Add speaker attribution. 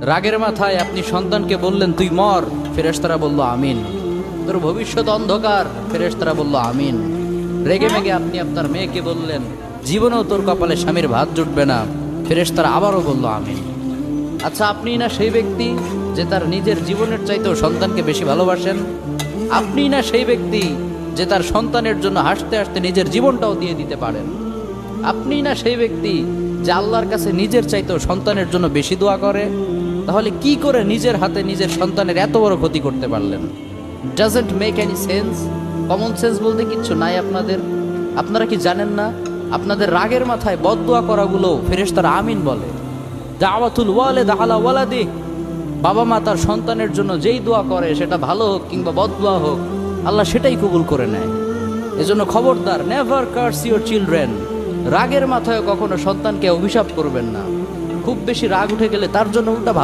Speaker 1: রাগের মাথায় আপনি সন্তানকে বললেন তুই মর, ফেরেশতারা বলল আমিন। তোর ভবিষ্যৎ অন্ধকার, ফেরেশতারা বলল আমিন। রেগে মেগে আপনি আপনার মেয়েকে বললেন জীবনেও তোর কপালে স্বামীর ভাত জুটবে না, ফেরেশতারা আবারও বলল আমিন। আচ্ছা, আপনি না সেই ব্যক্তি যে তার নিজের জীবনের চাইতেও সন্তানকে বেশি ভালোবাসেন? আপনি না সেই ব্যক্তি যে তার সন্তানের জন্য হাসতে হাসতে নিজের জীবনটাও দিয়ে দিতে পারেন? আপনি না সেই ব্যক্তি যে আল্লাহর কাছে নিজের চাইতেও সন্তানের জন্য বেশি দোয়া করে? তাহলে কি করে নিজের হাতে নিজের সন্তানের এত বড় ক্ষতি করতে পারলেন? Doesn't make any sense. Common sense বলতে কিচ্ছু নাই আপনাদের। আপনারা কি জানেন না আপনাদের রাগের মাথায় বদদোয়া করাগুলো ফেরেশতারা আমিন বলে? দাওয়াতুল ওয়ালিদ আলা ওয়ালাদি, বাবা মা তার সন্তানের জন্য যেই দোয়া করে সেটা ভালো হোক কিংবা বদদোয়া হোক, আল্লাহ সেটাই কবুল করে নেয়। এজন্য খবরদার, নেভার কার্স ইউর চিলড্রেন। রাগের মাথায় কখনো সন্তানকে অভিশাপ করবেন না। খুব বেশি রাগ উঠে গেলে তার জন্য উল্টা